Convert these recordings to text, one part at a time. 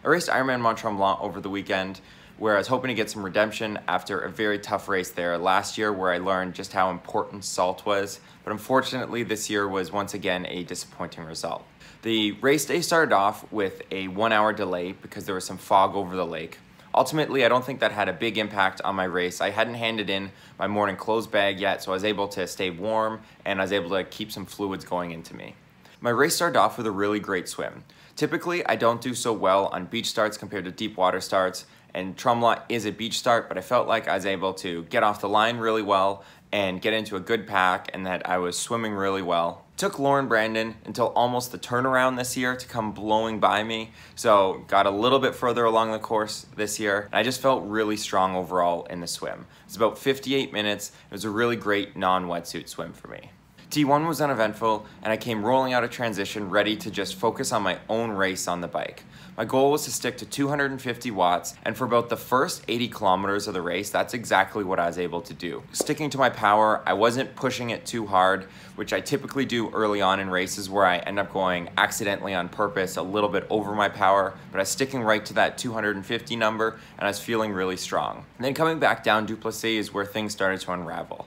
I raced Ironman Mont Tremblant over the weekend where I was hoping to get some redemption after a very tough race there last year where I learned just how important salt was, but unfortunately this year was once again a disappointing result. The race day started off with a 1 hour delay because there was some fog over the lake. Ultimately, I don't think that had a big impact on my race. I hadn't handed in my morning clothes bag yet, so I was able to stay warm and I was able to keep some fluids going into me. My race started off with a really great swim. Typically, I don't do so well on beach starts compared to deep water starts, and Tremblant is a beach start, but I felt like I was able to get off the line really well and get into a good pack and that I was swimming really well. It took Lauren Brandon until almost the turnaround this year to come blowing by me, so got a little bit further along the course this year. I just felt really strong overall in the swim. It was about 58 minutes. It was a really great non-wetsuit swim for me. T1 was uneventful, and I came rolling out of transition ready to just focus on my own race on the bike. My goal was to stick to 250 watts, and for about the first 80 kilometers of the race, that's exactly what I was able to do. Sticking to my power, I wasn't pushing it too hard, which I typically do early on in races where I end up going accidentally on purpose a little bit over my power, but I was sticking right to that 250 number, and I was feeling really strong. And then coming back down Duplessis is where things started to unravel.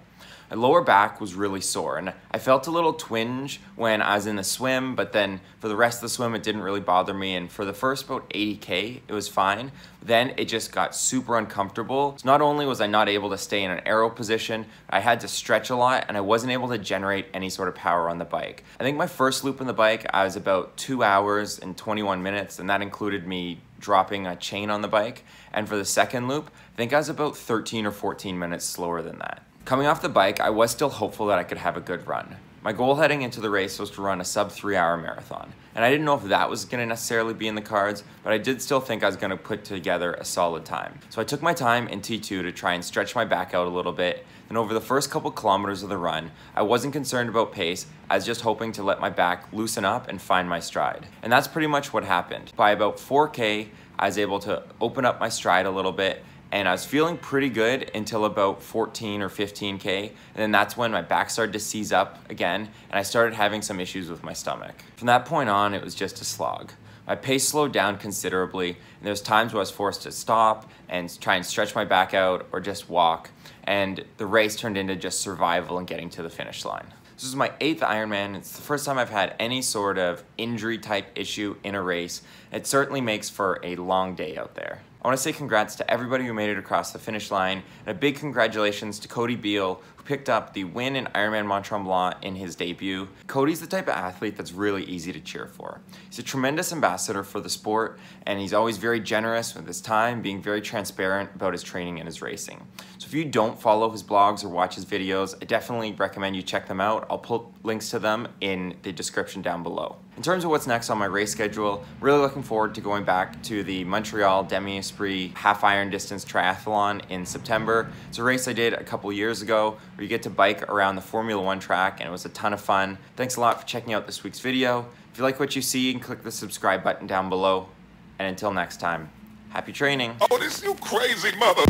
My lower back was really sore and I felt a little twinge when I was in the swim, but then for the rest of the swim it didn't really bother me, and for the first about 80K it was fine. Then it just got super uncomfortable. So not only was I not able to stay in an aero position, I had to stretch a lot and I wasn't able to generate any sort of power on the bike. I think my first loop on the bike I was about 2 hours and 21 minutes, and that included me dropping a chain on the bike, and for the second loop I think I was about 13 or 14 minutes slower than that. Coming off the bike, I was still hopeful that I could have a good run. My goal heading into the race was to run a sub 3 hour marathon, and I didn't know if that was going to necessarily be in the cards, but I did still think I was going to put together a solid time. So I took my time in T2 to try and stretch my back out a little bit, and over the first couple kilometers of the run, I wasn't concerned about pace. I was just hoping to let my back loosen up and find my stride. And that's pretty much what happened. By about 4K, I was able to open up my stride a little bit, and I was feeling pretty good until about 14 or 15K, and then that's when my back started to seize up again, and I started having some issues with my stomach. From that point on, it was just a slog. My pace slowed down considerably, and there's times where I was forced to stop and try and stretch my back out or just walk, and the race turned into just survival and getting to the finish line. This is my 8th Ironman. It's the first time I've had any sort of injury type issue in a race. It certainly makes for a long day out there. I want to say congrats to everybody who made it across the finish line, and a big congratulations to Cody Beals, who picked up the win in Ironman Mont Tremblant in his debut. Cody's the type of athlete that's really easy to cheer for. He's a tremendous ambassador for the sport, and he's always very generous with his time, being very transparent about his training and his racing. So if you don't follow his blogs or watch his videos, I definitely recommend you check them out. I'll put links to them in the description down below. In terms of what's next on my race schedule, really looking forward to going back to the Montreal Demi-Esprit half iron distance triathlon in September. It's a race I did a couple years ago where you get to bike around the Formula 1 track, and it was a ton of fun. Thanks a lot for checking out this week's video. If you like what you see, you can click the subscribe button down below. And until next time, happy training. Oh, this you crazy mother.